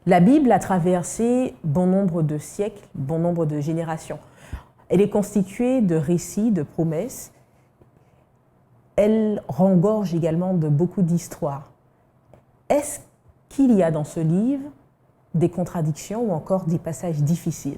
La Bible a traversé bon nombre de siècles, bon nombre de générations. Elle est constituée de récits, de promesses. Elle regorge également de beaucoup d'histoires. Est-ce qu'il y a dans ce livre des contradictions ou encore des passages difficiles?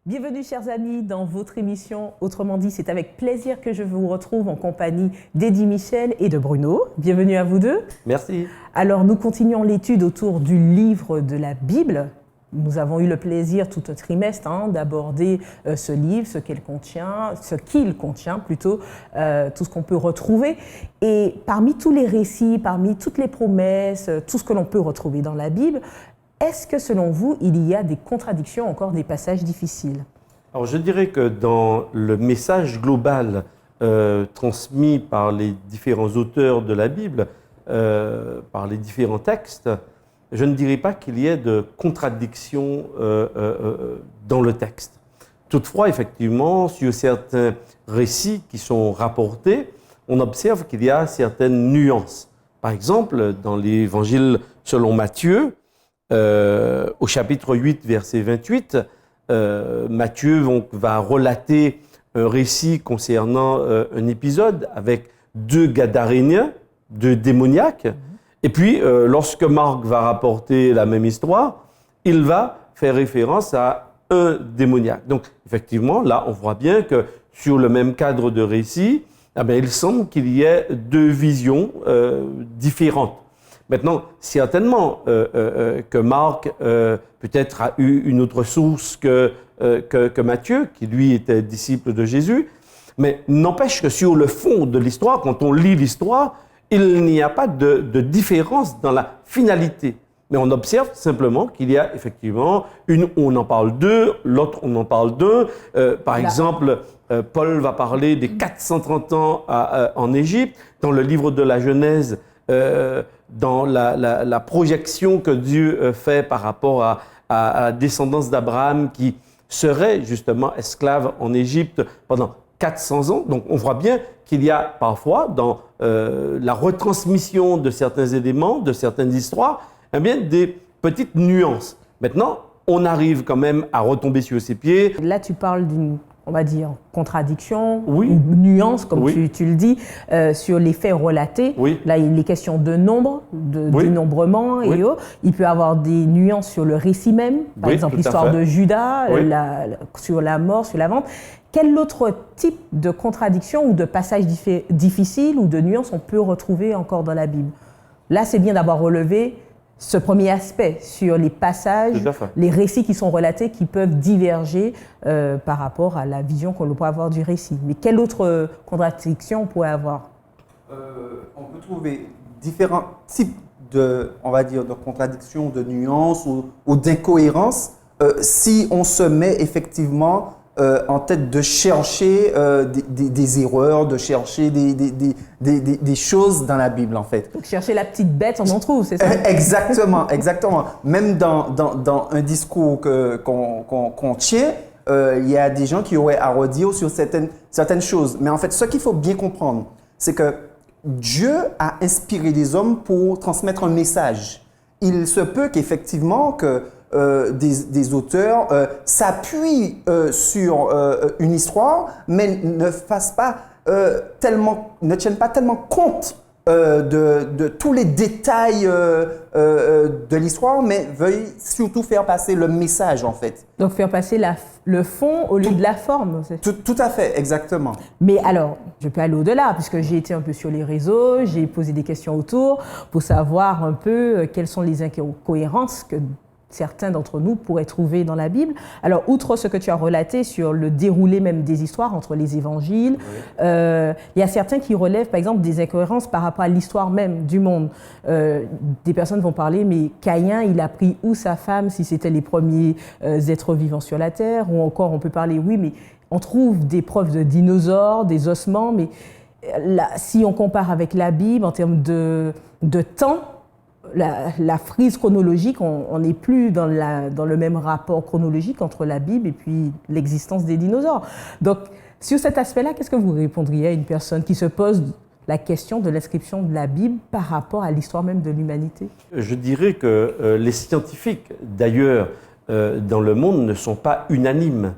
Bienvenue chers amis dans votre émission Autrement dit, c'est avec plaisir que je vous retrouve en compagnie d'Eddie Michel et de Bruno. Bienvenue à vous deux. Merci. Alors nous continuons l'étude autour du livre de la Bible. Nous avons eu le plaisir tout un trimestre d'aborder ce livre, ce qu'il contient plutôt, tout ce qu'on peut retrouver. Et parmi tous les récits, parmi toutes les promesses, tout ce que l'on peut retrouver dans la Bible, est-ce que, selon vous, il y a des contradictions, encore des passages difficiles? Alors, je dirais que dans le message global transmis par les différents auteurs de la Bible, par les différents textes, je ne dirais pas qu'il y ait de contradictions dans le texte. Toutefois, effectivement, sur certains récits qui sont rapportés, on observe qu'il y a certaines nuances. Par exemple, dans l'Évangile selon Matthieu, au chapitre 8, verset 28, Matthieu va relater un récit concernant un épisode avec deux Gadaréniens, deux démoniaques. Et puis, lorsque Marc va rapporter la même histoire, il va faire référence à un démoniaque. Donc, effectivement, là, on voit bien que sur le même cadre de récit, il semble qu'il y ait deux visions différentes. Maintenant, certainement que Marc peut-être a eu une autre source que Matthieu, qui lui était disciple de Jésus, mais n'empêche que sur le fond de l'histoire, quand on lit l'histoire, il n'y a pas de différence dans la finalité. Mais on observe simplement qu'il y a effectivement une, on en parle d'eux, l'autre on en parle d'eux. Par exemple, Paul va parler des 430 ans en Égypte. Dans le livre de la Genèse, dans la projection que Dieu fait par rapport à la descendance d'Abraham qui serait justement esclave en Égypte pendant 400 ans. Donc on voit bien qu'il y a parfois dans la retransmission de certains éléments, de certaines histoires, des petites nuances. Maintenant, on arrive quand même à retomber sur ses pieds. Là, tu parles d'une, on va dire, contradiction, oui, ou nuance, comme oui, tu le dis, sur les faits relatés. Oui. Là, il est question de nombre, oui, dénombrement et oui, autres. Il peut y avoir des nuances sur le récit même, par oui, exemple l'histoire de Judas, oui, sur la mort, sur la vente. Quel autre type de contradiction ou de passage difficile ou de nuance on peut retrouver encore dans la Bible? Là, c'est bien d'avoir relevé ce premier aspect sur les passages, les récits qui sont relatés, qui peuvent diverger par rapport à la vision qu'on peut avoir du récit. Mais quelle autre contradiction on pourrait avoir? On peut trouver différents types de, on va dire, de contradictions, de nuances ou d'incohérences si on se met effectivement en tête de chercher des erreurs, de chercher des choses dans la Bible, en fait. Donc, chercher la petite bête, on en trouve, c'est ça? Exactement, exactement. Même dans un discours qu'on tient, il y a des gens qui auraient à redire sur certaines choses. Mais en fait, ce qu'il faut bien comprendre, c'est que Dieu a inspiré les hommes pour transmettre un message. Il se peut qu'effectivement, des auteurs s'appuient sur une histoire, mais ne tiennent pas tellement compte de tous les détails de l'histoire, mais veuillent surtout faire passer le message, en fait. Donc, faire passer le fond au lieu de la forme. Tout à fait, exactement. Mais alors, je peux aller au-delà, puisque j'ai été un peu sur les réseaux, j'ai posé des questions autour pour savoir un peu quelles sont les incohérences que certains d'entre nous pourraient trouver dans la Bible. Alors, outre ce que tu as relaté sur le déroulé même des histoires entre les évangiles, il y a certains qui relèvent, par exemple, des incohérences par rapport à l'histoire même du monde. Des personnes vont parler, mais Caïn, il a pris où sa femme si c'était les premiers êtres vivants sur la terre? Ou encore, on peut parler, oui, mais on trouve des preuves de dinosaures, des ossements, mais là, si on compare avec la Bible en termes de temps, la frise chronologique, on n'est plus dans le même rapport chronologique entre la Bible et puis l'existence des dinosaures. Donc, sur cet aspect-là, qu'est-ce que vous répondriez à une personne qui se pose la question de l'inscription de la Bible par rapport à l'histoire même de l'humanité? Je dirais que les scientifiques, d'ailleurs, dans le monde, ne sont pas unanimes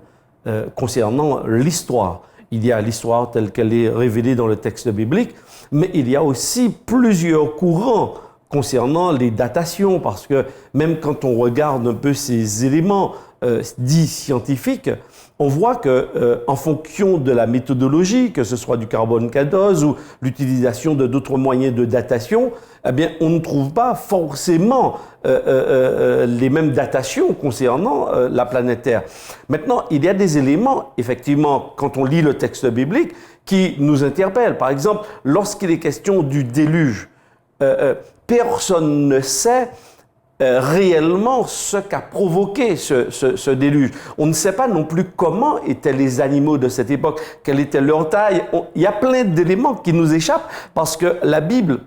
concernant l'histoire. Il y a l'histoire telle qu'elle est révélée dans le texte biblique, mais il y a aussi plusieurs courants concernant les datations, parce que même quand on regarde un peu ces éléments dits scientifiques, on voit que, en fonction de la méthodologie, que ce soit du carbone 14 ou l'utilisation de d'autres moyens de datation, eh bien, on ne trouve pas forcément les mêmes datations concernant la planète Terre. Maintenant, il y a des éléments, effectivement, quand on lit le texte biblique, qui nous interpellent. Par exemple, lorsqu'il est question du déluge, personne ne sait réellement ce qu'a provoqué ce déluge. On ne sait pas non plus comment étaient les animaux de cette époque, quelle était leur taille. Il y a plein d'éléments qui nous échappent parce que la Bible,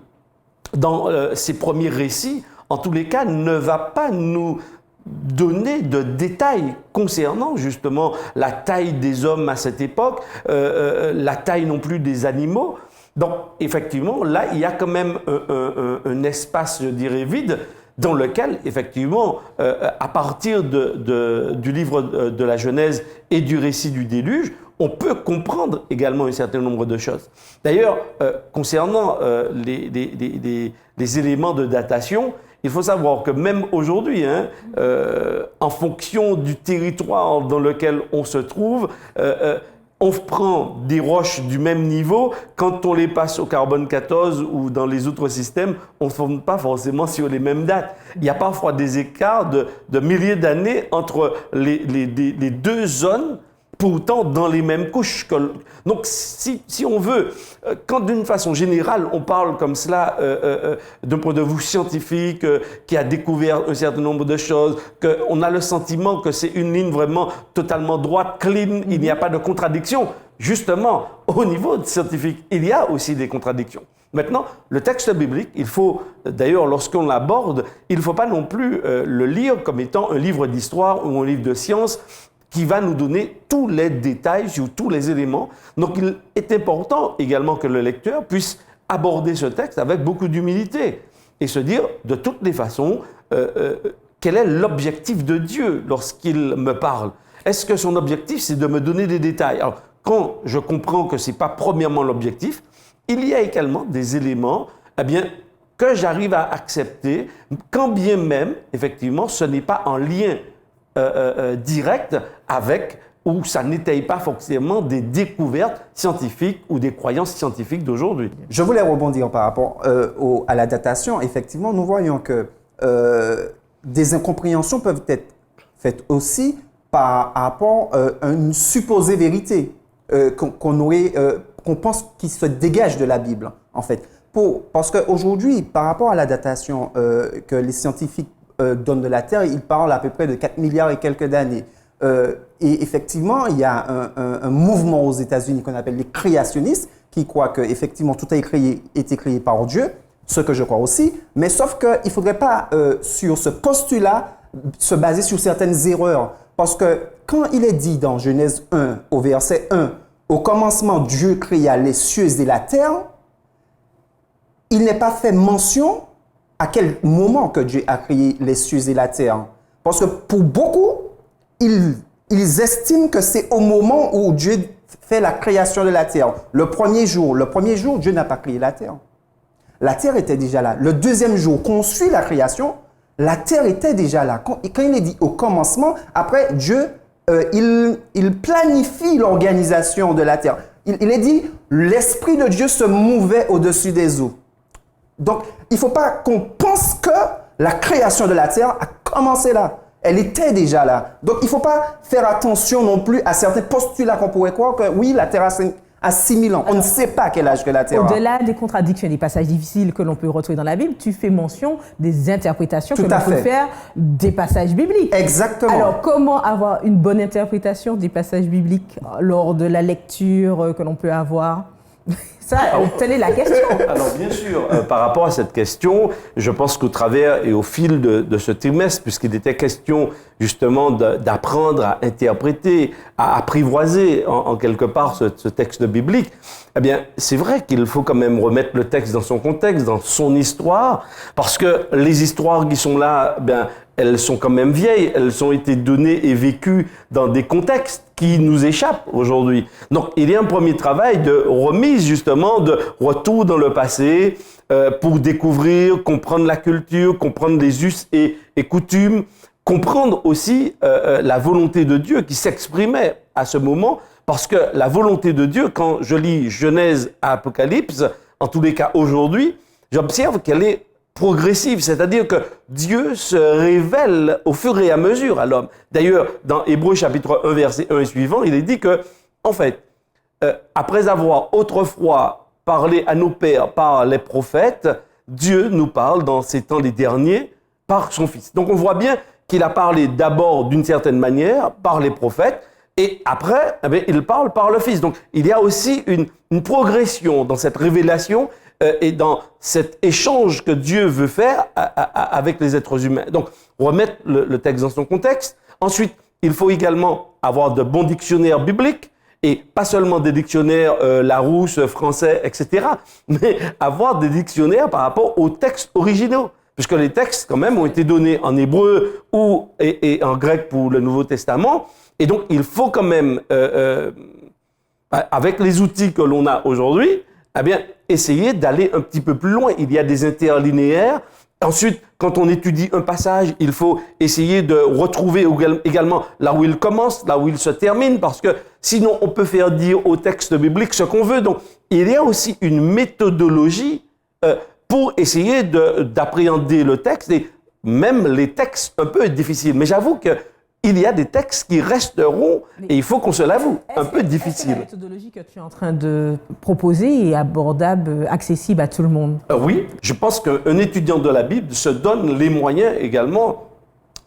dans ses premiers récits, en tous les cas, ne va pas nous donner de détails concernant justement la taille des hommes à cette époque, la taille non plus des animaux. Donc, effectivement, là, il y a quand même un espace, je dirais, vide, dans lequel, effectivement, à partir du livre de la Genèse et du récit du déluge, on peut comprendre également un certain nombre de choses. D'ailleurs, concernant les éléments de datation, il faut savoir que même aujourd'hui, en fonction du territoire dans lequel on se trouve, on prend des roches du même niveau, quand on les passe au carbone 14 ou dans les autres systèmes, on ne tombe pas forcément sur les mêmes dates. Il y a parfois des écarts de milliers d'années entre les deux zones, pourtant dans les mêmes couches. Donc, si on veut, quand d'une façon générale, on parle comme cela d'un point de vue scientifique, qui a découvert un certain nombre de choses, qu'on a le sentiment que c'est une ligne vraiment totalement droite, clean, il n'y a pas de contradiction. Justement, au niveau scientifique, il y a aussi des contradictions. Maintenant, le texte biblique, il faut, d'ailleurs, lorsqu'on l'aborde, il ne faut pas non plus le lire comme étant un livre d'histoire ou un livre de sciences qui va nous donner tous les détails sur tous les éléments. Donc, il est important également que le lecteur puisse aborder ce texte avec beaucoup d'humilité et se dire, de toutes les façons, quel est l'objectif de Dieu lorsqu'il me parle? Est-ce que son objectif, c'est de me donner des détails? Alors, quand je comprends que ce n'est pas premièrement l'objectif, il y a également des éléments, eh bien, que j'arrive à accepter, quand bien même, effectivement, ce n'est pas en lien direct avec, ou ça n'étaye pas forcément des découvertes scientifiques ou des croyances scientifiques d'aujourd'hui. Je voulais rebondir par rapport à la datation. Effectivement, nous voyons que des incompréhensions peuvent être faites aussi par rapport à une supposée vérité qu'on pense qui se dégage de la Bible, en fait. Parce qu'aujourd'hui, par rapport à la datation que les scientifiques donnent de la Terre, ils parlent à peu près de 4 milliards et quelques d'années. Et effectivement, il y a un mouvement aux États-Unis qu'on appelle les créationnistes, qui croient qu'effectivement tout a été créé par Dieu, ce que je crois aussi, mais sauf qu'il ne faudrait pas, sur ce postulat, se baser sur certaines erreurs. Parce que quand il est dit dans Genèse 1, au verset 1, « Au commencement, Dieu créa les cieux et la terre », il n'est pas fait mention à quel moment que Dieu a créé les cieux et la terre. Parce que pour beaucoup, ils estiment que c'est au moment où Dieu fait la création de la terre. Le premier jour, Dieu n'a pas créé la terre. La terre était déjà là. Le deuxième jour, qu'on suit la création, la terre était déjà là. Quand il est dit au commencement, après Dieu, il planifie l'organisation de la terre. Il est dit, l'Esprit de Dieu se mouvait au-dessus des eaux. Donc, il ne faut pas qu'on pense que la création de la terre a commencé là. Elle était déjà là. Donc, il ne faut pas faire attention non plus à certains postulats qu'on pourrait croire que oui, la terre a 6000 ans. On ne sait pas quel âge que la terre a. Au-delà des contradictions, des passages difficiles que l'on peut retrouver dans la Bible, tu fais mention des interprétations que l'on peut faire des passages bibliques. Exactement. Alors, comment avoir une bonne interprétation des passages bibliques lors de la lecture que l'on peut avoir? Ça, telle est la question. Alors bien sûr, par rapport à cette question, je pense qu'au travers et au fil de ce trimestre, puisqu'il était question justement d'apprendre à interpréter, à apprivoiser en quelque part ce texte biblique, eh bien c'est vrai qu'il faut quand même remettre le texte dans son contexte, dans son histoire, parce que les histoires qui sont là, bien, elles sont quand même vieilles, elles ont été données et vécues dans des contextes qui nous échappent aujourd'hui. Donc, il y a un premier travail de remise, justement, de retour dans le passé pour découvrir, comprendre la culture, comprendre les us et coutumes, comprendre aussi la volonté de Dieu qui s'exprimait à ce moment, parce que la volonté de Dieu, quand je lis Genèse à Apocalypse, en tous les cas aujourd'hui, j'observe qu'elle est progressive, c'est-à-dire que Dieu se révèle au fur et à mesure à l'homme. D'ailleurs, dans Hébreux chapitre 1, verset 1 et suivant, il est dit que, en fait, après avoir autrefois parlé à nos pères par les prophètes, Dieu nous parle dans ces temps les derniers par son Fils. Donc on voit bien qu'il a parlé d'abord d'une certaine manière par les prophètes, et après, eh bien, il parle par le Fils. Donc il y a aussi une progression dans cette révélation et dans cet échange que Dieu veut faire avec les êtres humains. Donc, remettre le texte dans son contexte. Ensuite, il faut également avoir de bons dictionnaires bibliques, et pas seulement des dictionnaires Larousse, français, etc., mais avoir des dictionnaires par rapport aux textes originaux, puisque les textes, quand même, ont été donnés en hébreu et en grec pour le Nouveau Testament, et donc il faut quand même, avec les outils que l'on a aujourd'hui, eh bien, essayer d'aller un petit peu plus loin. Il y a des interlinéaires. Ensuite, quand on étudie un passage, il faut essayer de retrouver également là où il commence, là où il se termine, parce que sinon, on peut faire dire au texte biblique ce qu'on veut. Donc, il y a aussi une méthodologie pour essayer d'appréhender le texte, et même les textes un peu difficiles. Mais j'avoue que il y a des textes qui resteront, et il faut qu'on se l'avoue, un peu difficiles. Est-ce que la méthodologie que tu es en train de proposer est abordable, accessible à tout le monde? Oui, je pense qu'un étudiant de la Bible se donne les moyens également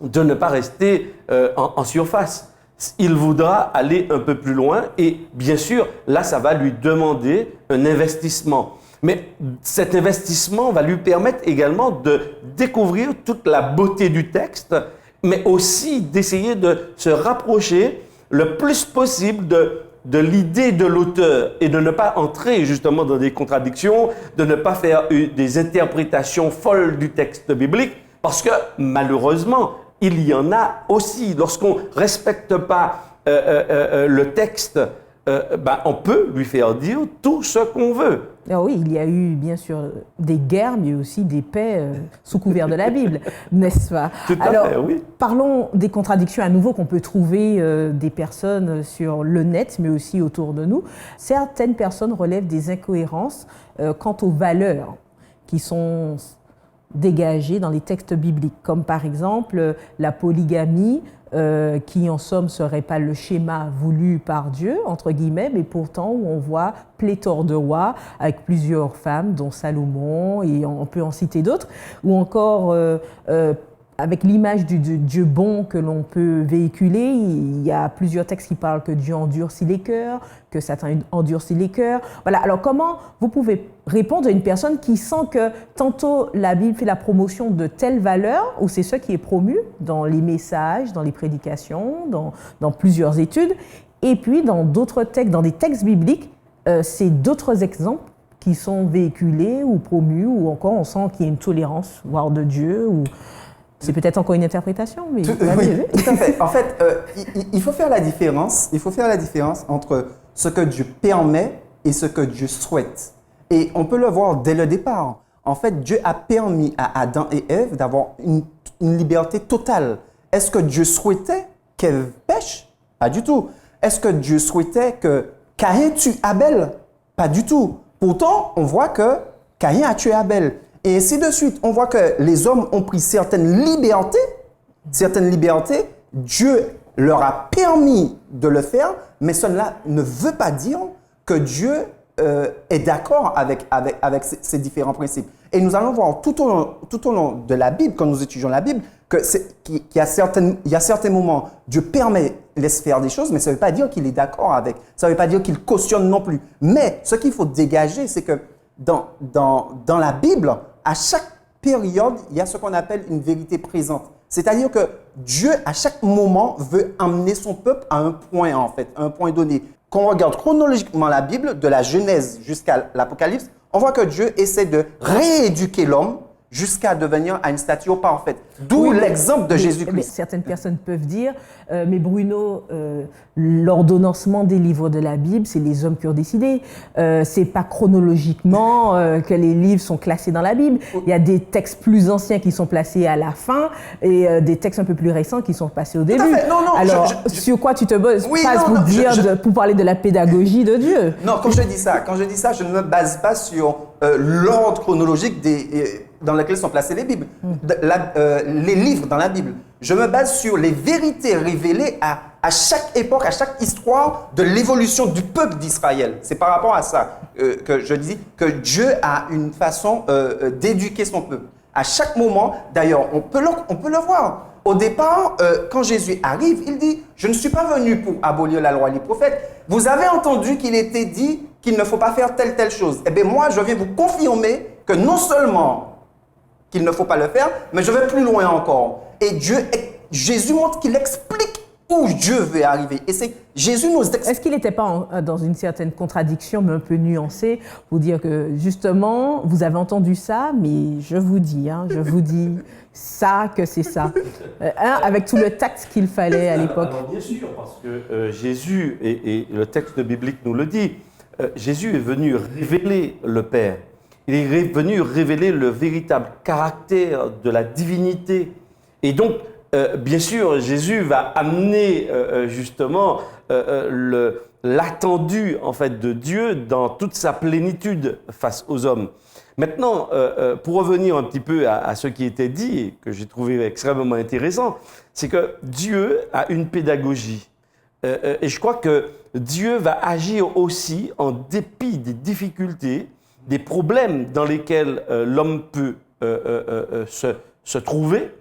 de ne pas rester en surface. Il voudra aller un peu plus loin, et bien sûr, là, ça va lui demander un investissement. Mais cet investissement va lui permettre également de découvrir toute la beauté du texte, mais aussi d'essayer de se rapprocher le plus possible de l'idée de l'auteur, et de ne pas entrer justement dans des contradictions, de ne pas faire des interprétations folles du texte biblique, parce que malheureusement, il y en a aussi. Lorsqu'on ne respecte pas le texte, on peut lui faire dire tout ce qu'on veut. Alors oui, il y a eu bien sûr des guerres, mais aussi des paix sous couvert de la Bible, n'est-ce pas? Tout à fait, oui. Parlons des contradictions à nouveau qu'on peut trouver des personnes sur le net, mais aussi autour de nous. Certaines personnes relèvent des incohérences quant aux valeurs qui sont dégagées dans les textes bibliques, comme par exemple la polygamie, qui en somme ne serait pas le schéma voulu par Dieu, entre guillemets, mais pourtant où on voit pléthore de rois avec plusieurs femmes, dont Salomon, et on peut en citer d'autres, ou encore avec l'image du Dieu bon que l'on peut véhiculer. Il y a plusieurs textes qui parlent que Dieu endurcit les cœurs, que Satan endurcit les cœurs. Voilà. Alors comment vous pouvez répondre à une personne qui sent que tantôt la Bible fait la promotion de telles valeurs, ou c'est ce qui est promu dans les messages, dans les prédications, dans plusieurs études, et puis dans d'autres textes, dans des textes bibliques, c'est d'autres exemples qui sont véhiculés ou promus, ou encore on sent qu'il y a une tolérance, voire de Dieu, ou... C'est peut-être encore une interprétation, mais... Oui, tout à fait. En fait, il faut faire la différence. Il faut faire la différence entre ce que Dieu permet et ce que Dieu souhaite. Et on peut le voir dès le départ. En fait, Dieu a permis à Adam et Ève d'avoir une liberté totale. Est-ce que Dieu souhaitait qu'Ève pêche? Pas du tout. Est-ce que Dieu souhaitait que Caïn tue Abel? Pas du tout. Pourtant, on voit que Caïn a tué Abel. Et ainsi de suite, on voit que les hommes ont pris certaines libertés. Dieu leur a permis de le faire, mais cela ne veut pas dire que Dieu est d'accord avec ces différents principes. Et nous allons voir tout au long de la Bible, quand nous étudions la Bible, qu'il y a certains moments, Dieu laisse faire des choses, mais ça ne veut pas dire qu'il est d'accord avec. Ça ne veut pas dire qu'il cautionne non plus. Mais ce qu'il faut dégager, c'est que dans la Bible, à chaque période, il y a ce qu'on appelle une vérité présente. C'est-à-dire que Dieu, à chaque moment, veut amener son peuple à un point, en fait, à un point donné. Quand on regarde chronologiquement la Bible, de la Genèse jusqu'à l'Apocalypse, on voit que Dieu essaie de rééduquer l'homme jusqu'à devenir à une stature parfaite. D'où l'exemple de Jésus-Christ. Certaines personnes peuvent dire, mais Bruno, l'ordonnancement des livres de la Bible, c'est les hommes qui ont décidé. C'est pas chronologiquement que les livres sont classés dans la Bible. Il y a des textes plus anciens qui sont placés à la fin et des textes un peu plus récents qui sont passés au début. Non, alors, sur quoi tu te bases pour parler de la pédagogie de Dieu? Non, quand je dis ça, je ne me base pas sur l'ordre chronologique dans lequel sont placées les Bibles, les livres dans la Bible. Je me base sur les vérités révélées à chaque époque, à chaque histoire de l'évolution du peuple d'Israël. C'est par rapport à ça que je dis que Dieu a une façon d'éduquer son peuple. À chaque moment, d'ailleurs, on peut le voir. Au départ, quand Jésus arrive, il dit « Je ne suis pas venu pour abolir la loi et les prophètes. Vous avez entendu qu'il était dit qu'il ne faut pas faire telle chose. Eh bien, moi, je viens vous confirmer que non seulement qu'il ne faut pas le faire, mais je vais plus loin encore. » Et Jésus montre qu'il explique où Dieu veut arriver. Et c'est Jésus nous explique. Est-ce qu'il n'était pas dans une certaine contradiction, mais un peu nuancée, pour dire que justement, vous avez entendu ça, mais je vous dis ça, que c'est ça. Avec tout le tact qu'il fallait à l'époque. Alors, bien sûr, parce que Jésus, et le texte biblique nous le dit, Jésus est venu révéler le Père. Il est venu révéler le véritable caractère de la divinité. Et donc, bien sûr, Jésus va amener justement l'attendu en fait de Dieu dans toute sa plénitude face aux hommes. Maintenant, pour revenir un petit peu à ce qui était dit et que j'ai trouvé extrêmement intéressant, c'est que Dieu a une pédagogie. Et je crois que Dieu va agir aussi en dépit des difficultés, des problèmes dans lesquels l'homme peut se trouver.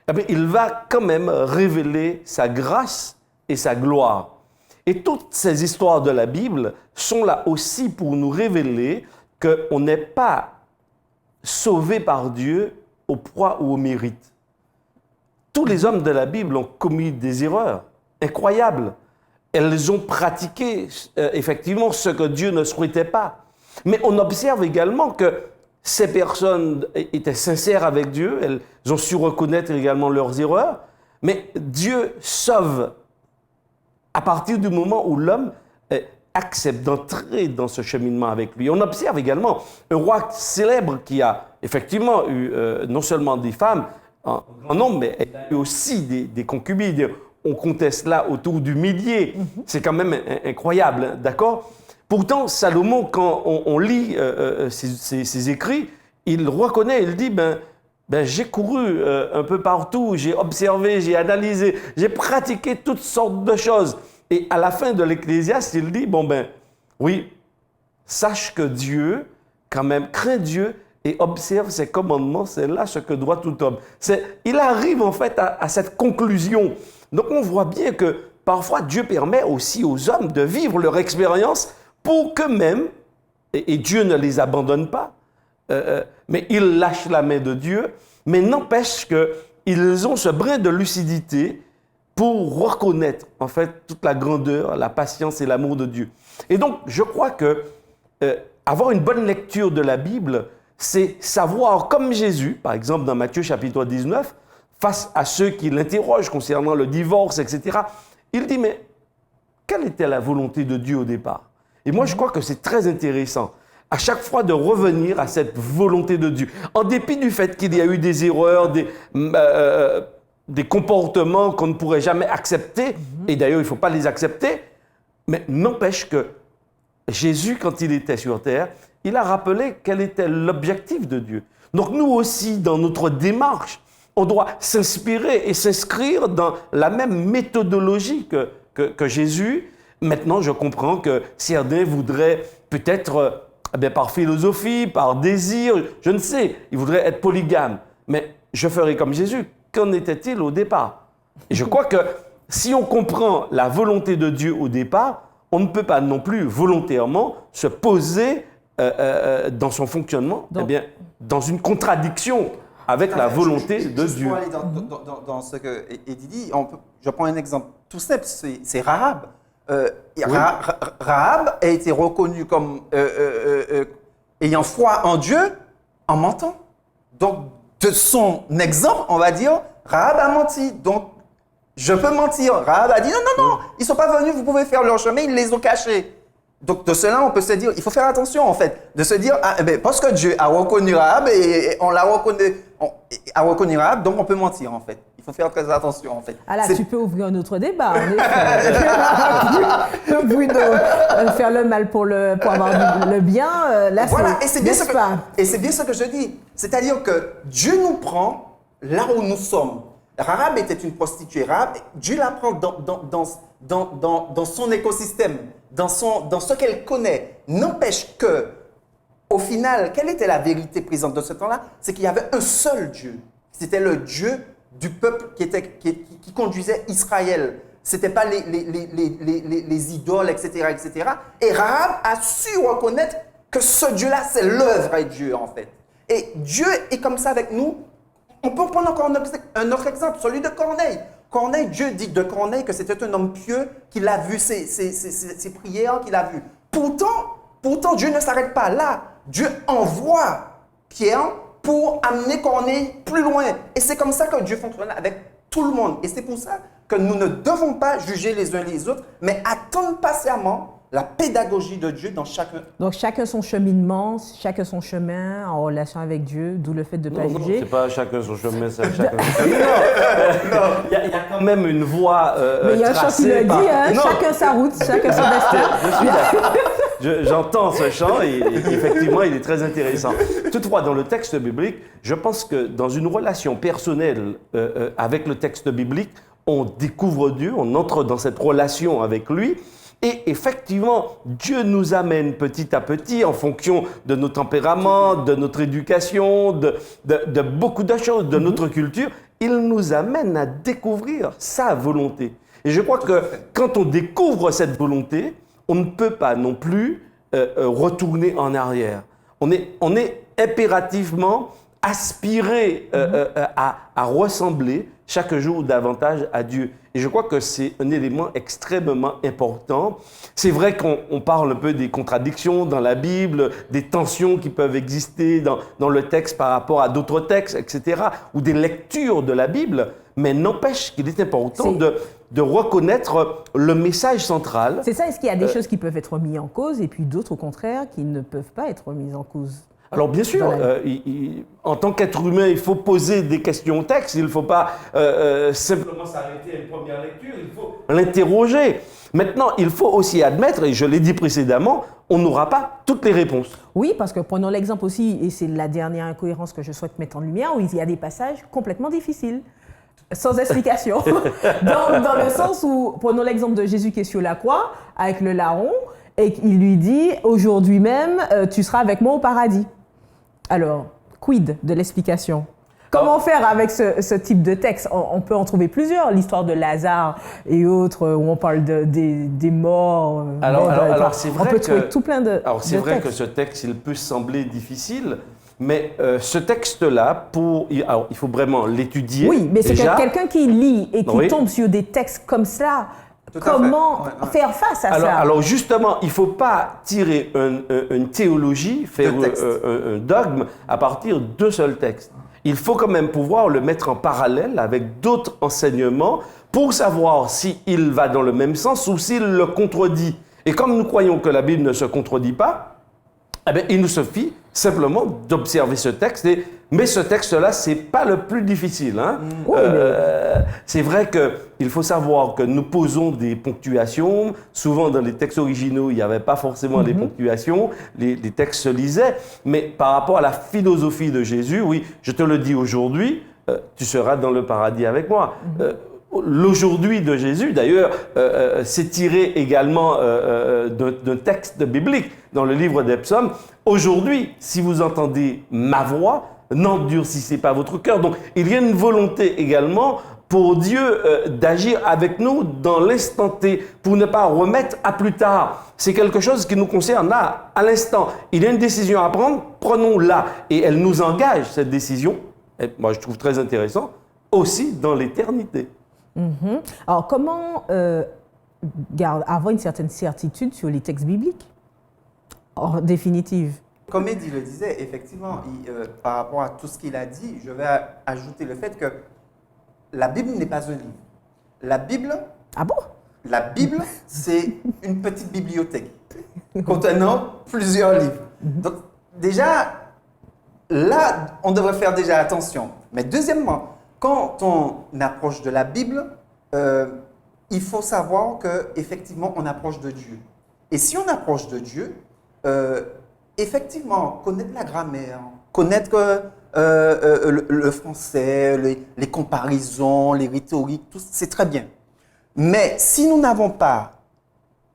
Eh bien, il va quand même révéler sa grâce et sa gloire. Et toutes ces histoires de la Bible sont là aussi pour nous révéler qu'on n'est pas sauvé par Dieu au poids ou au mérite. Tous les hommes de la Bible ont commis des erreurs incroyables. Elles ont pratiqué effectivement ce que Dieu ne souhaitait pas. Mais on observe également que ces personnes étaient sincères avec Dieu, elles ont su reconnaître également leurs erreurs, mais Dieu sauve à partir du moment où l'homme accepte d'entrer dans ce cheminement avec lui. On observe également un roi célèbre qui a effectivement eu non seulement des femmes en grand nombre, mais il a eu aussi des concubines. On conteste là autour du millier. C'est quand même incroyable, hein, d'accord ? Pourtant, Salomon, quand on lit ses écrits, il reconnaît, il dit, j'ai couru un peu partout, j'ai observé, j'ai analysé, j'ai pratiqué toutes sortes de choses. Et à la fin de l'Ecclésiaste, il dit, oui, sache que Dieu, quand même, craint Dieu et observe ses commandements, c'est là ce que doit tout homme. Il arrive en fait à cette conclusion. Donc on voit bien que parfois Dieu permet aussi aux hommes de vivre leur expérience pour qu'eux-mêmes, et Dieu ne les abandonne pas, mais ils lâchent la main de Dieu, mais n'empêche qu'ils ont ce brin de lucidité pour reconnaître en fait toute la grandeur, la patience et l'amour de Dieu. Et donc je crois que avoir une bonne lecture de la Bible, c'est savoir, comme Jésus, par exemple dans Matthieu chapitre 19, face à ceux qui l'interrogent concernant le divorce, etc., il dit, mais quelle était la volonté de Dieu au départ ? Et moi, je crois que c'est très intéressant, à chaque fois de revenir à cette volonté de Dieu. En dépit du fait qu'il y a eu des erreurs, des comportements qu'on ne pourrait jamais accepter, et d'ailleurs, il ne faut pas les accepter, mais n'empêche que Jésus, quand il était sur terre, il a rappelé quel était l'objectif de Dieu. Donc nous aussi, dans notre démarche, on doit s'inspirer et s'inscrire dans la même méthodologie que Jésus, Maintenant, je comprends que certains voudraient peut-être, par philosophie, par désir, je ne sais, ils voudraient être polygames. Mais je ferai comme Jésus. Qu'en était-il au départ? Et je crois que si on comprend la volonté de Dieu au départ, on ne peut pas non plus volontairement se poser dans son fonctionnement dans une contradiction avec la volonté de Dieu. Pour aller dans ce que Eddie dit, je prends un exemple tout simple, c'est Rahab. Rahab a été reconnue comme ayant foi en Dieu en mentant. Donc, de son exemple, on va dire, Rahab a menti. Donc, je peux mentir. Rahab a dit non, ils ne sont pas venus, vous pouvez faire leur chemin, ils les ont cachés. Donc, de cela, on peut se dire, il faut faire attention, en fait, de se dire, parce que Dieu a reconnu Rahab et on l'a reconnu Rahab, donc on peut mentir, en fait. Il faut faire très attention, en fait. Ah là, tu peux ouvrir un autre débat, en effet. Faire le mal pour avoir le bien, là, voilà, c'est bien ce que je dis. C'est-à-dire que Dieu nous prend là où nous sommes. Rahab était une prostituée. Rahab, Dieu la prend dans son écosystème, dans ce qu'elle connaît. N'empêche que, au final, quelle était la vérité présente de ce temps-là? C'est qu'il y avait un seul Dieu. C'était le Dieu du peuple qui conduisait Israël. Ce n'était pas les idoles, etc., etc. Et Rahab a su reconnaître que ce Dieu-là, c'est l'œuvre de Dieu, en fait. Et Dieu est comme ça avec nous. On peut prendre encore un autre exemple, celui de Corneille. Corneille, Dieu dit de Corneille que c'était un homme pieux, qu'il a vu ses prières, qu'il a vu. Pourtant, Dieu ne s'arrête pas là. Dieu envoie Pierre pour amener Corneille plus loin. Et c'est comme ça que Dieu fonctionne avec tout le monde. Et c'est pour ça que nous ne devons pas juger les uns les autres, mais attendre patiemment la pédagogie de Dieu dans chacun. Donc, chacun son cheminement, chacun son chemin en relation avec Dieu, d'où le fait de ne pas juger. Non, c'est pas chacun son chemin, c'est chacun son chemin. Non. Il y a quand même une voie mais il y a un chant qui le dit, hein, chacun sa route, chacun son destin. Je suis d'accord. J'entends ce chant et effectivement, il est très intéressant. Toutefois, dans le texte biblique, je pense que dans une relation personnelle avec le texte biblique, on découvre Dieu, on entre dans cette relation avec lui. Et effectivement, Dieu nous amène petit à petit, en fonction de nos tempéraments, de notre éducation, de beaucoup de choses, de notre culture, il nous amène à découvrir sa volonté. Et je crois que quand on découvre cette volonté, on ne peut pas non plus retourner en arrière. On est impérativement aspiré à ressembler chaque jour davantage à Dieu. Et je crois que c'est un élément extrêmement important. C'est vrai qu'on parle un peu des contradictions dans la Bible, des tensions qui peuvent exister dans le texte par rapport à d'autres textes, etc., ou des lectures de la Bible, mais n'empêche qu'il est important de reconnaître le message central. C'est ça, est-ce qu'il y a des choses qui peuvent être mises en cause et puis d'autres, au contraire, qui ne peuvent pas être mises en cause? Alors bien sûr, en tant qu'être humain, il faut poser des questions au texte, il ne faut pas simplement s'arrêter à une première lecture, il faut l'interroger. Maintenant, il faut aussi admettre, et je l'ai dit précédemment, on n'aura pas toutes les réponses. Oui, parce que prenons l'exemple aussi, et c'est la dernière incohérence que je souhaite mettre en lumière, où il y a des passages complètement difficiles, sans explication. dans le sens où, prenons l'exemple de Jésus qui est sur la croix, avec le larron, et il lui dit, aujourd'hui même, tu seras avec moi au paradis. Alors, quid de l'explication? Comment faire avec ce type de texte? On peut en trouver plusieurs, l'histoire de Lazare et autres, où on parle des morts. Alors c'est vrai on peut trouver tout plein de Alors c'est de vrai textes. que ce texte, il peut sembler difficile, mais ce texte-là, il faut vraiment l'étudier. Oui, mais c'est déjà. quelqu'un qui lit et qui Oui. tombe sur des textes comme ça. Tout à Comment fait. faire face à ça? Alors justement, il ne faut pas tirer une théologie, faire un dogme à partir d'un seul texte. Il faut quand même pouvoir le mettre en parallèle avec d'autres enseignements pour savoir s'il va dans le même sens ou s'il le contredit. Et comme nous croyons que la Bible ne se contredit pas, eh bien, il nous suffit simplement d'observer ce texte. Mais ce texte-là, ce n'est pas le plus difficile. Hein? Oui, C'est vrai qu'il faut savoir que nous posons des ponctuations. Souvent, dans les textes originaux, il n'y avait pas forcément les ponctuations. Les textes se lisaient. Mais par rapport à la philosophie de Jésus, oui, je te le dis aujourd'hui, tu seras dans le paradis avec moi. l'aujourd'hui de Jésus, d'ailleurs, c'est tiré également d'un texte biblique dans le livre des Psaumes. Aujourd'hui, si vous entendez ma voix, n'endurcissez pas votre cœur. Donc, il y a une volonté également pour Dieu d'agir avec nous dans l'instant T, pour ne pas remettre à plus tard. C'est quelque chose qui nous concerne là, à l'instant. Il y a une décision à prendre, prenons-la. Et elle nous engage, cette décision, et moi je trouve très intéressant, aussi dans l'éternité. Alors, comment avoir une certaine certitude sur les textes bibliques, en définitive? Comme Eddie le disait, effectivement, par rapport à tout ce qu'il a dit, je vais ajouter le fait que la Bible n'est pas un livre. La Bible, Ah bon? la Bible, c'est une petite bibliothèque contenant plusieurs livres. Donc, déjà, là, on devrait faire déjà attention. Mais deuxièmement, quand on approche de la Bible, il faut savoir qu'effectivement, on approche de Dieu. Et si on approche de Dieu, effectivement, connaître la grammaire, connaître le français, les comparaisons, les rhétoriques, tout, c'est très bien. Mais si nous n'avons pas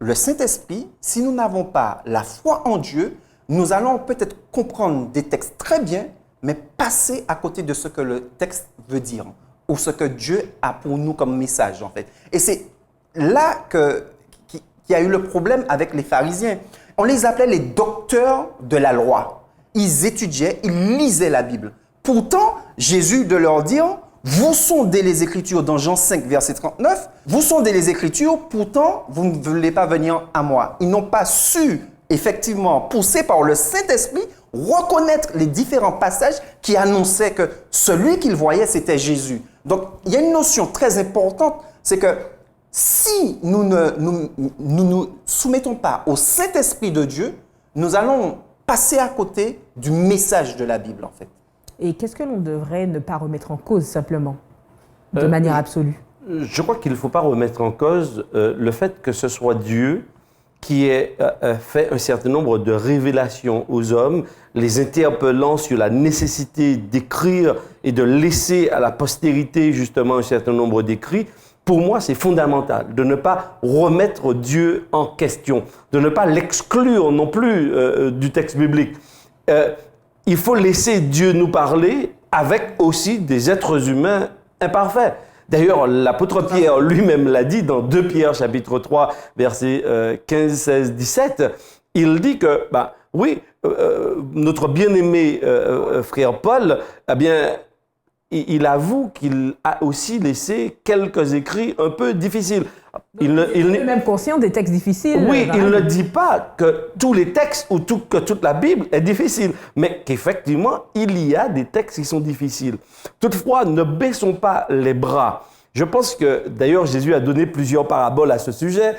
le Saint-Esprit, si nous n'avons pas la foi en Dieu, nous allons peut-être comprendre des textes très bien, mais passer à côté de ce que le texte veut dire ou ce que Dieu a pour nous comme message, en fait. Et c'est là qu'il y a eu le problème avec les pharisiens. On les appelait les docteurs de la loi. Ils étudiaient, ils lisaient la Bible. Pourtant, Jésus de leur dire, vous sondez les Écritures dans Jean 5, verset 39, vous sondez les Écritures, pourtant, vous ne voulez pas venir à moi. Ils n'ont pas su, effectivement, poussés par le Saint-Esprit, reconnaître les différents passages qui annonçaient que celui qu'ils voyaient, c'était Jésus. Donc, il y a une notion très importante, c'est que si nous ne nous soumettons pas au Saint-Esprit de Dieu, nous allons passer à côté du message de la Bible, en fait. Et qu'est-ce que l'on devrait ne pas remettre en cause, simplement, de manière absolue? Je crois qu'il ne faut pas remettre en cause le fait que ce soit Dieu qui ait fait un certain nombre de révélations aux hommes, les interpellant sur la nécessité d'écrire et de laisser à la postérité justement un certain nombre d'écrits. Pour moi, c'est fondamental de ne pas remettre Dieu en question, de ne pas l'exclure non plus du texte biblique. Il faut laisser Dieu nous parler avec aussi des êtres humains imparfaits. D'ailleurs, l'apôtre Pierre lui-même l'a dit dans 2 Pierre chapitre 3, versets 15, 16, 17. Il dit que, oui, notre bien-aimé frère Paul, eh bien, il avoue qu'il a aussi laissé quelques écrits un peu difficiles. Il est même conscient des textes difficiles. Oui, il ne dit pas que tous les textes ou que toute la Bible est difficile, mais qu'effectivement, il y a des textes qui sont difficiles. Toutefois, ne baissons pas les bras. Je pense que, d'ailleurs, Jésus a donné plusieurs paraboles à ce sujet.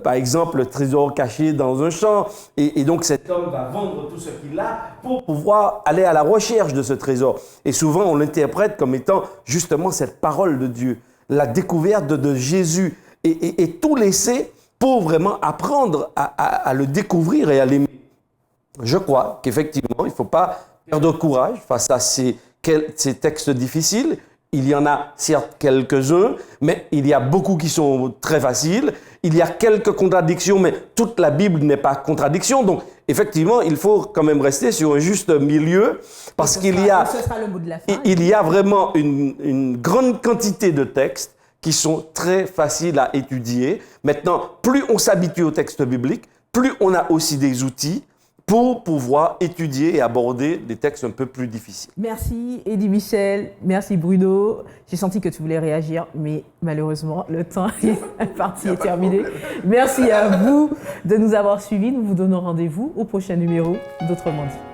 Par exemple, le trésor caché dans un champ. Et donc, cet homme va vendre tout ce qu'il a pour pouvoir aller à la recherche de ce trésor. Et souvent, on l'interprète comme étant justement cette parole de Dieu, la découverte de Jésus. Et tout laisser pour vraiment apprendre à le découvrir et à l'aimer. Je crois qu'effectivement, il ne faut pas perdre courage face à ces textes difficiles. Il y en a certes quelques-uns, mais il y a beaucoup qui sont très faciles. Il y a quelques contradictions, mais toute la Bible n'est pas contradiction. Donc, effectivement, il faut quand même rester sur un juste milieu, parce qu'il y a, il y a vraiment une grande quantité de textes qui sont très faciles à étudier. Maintenant, plus on s'habitue au texte biblique, plus on a aussi des outils pour pouvoir étudier et aborder des textes un peu plus difficiles. Merci Eddie Michel, merci Bruno. J'ai senti que tu voulais réagir, mais malheureusement, le temps est terminé. Merci à vous de nous avoir suivis. Nous vous donnons rendez-vous au prochain numéro d'Autrement dit.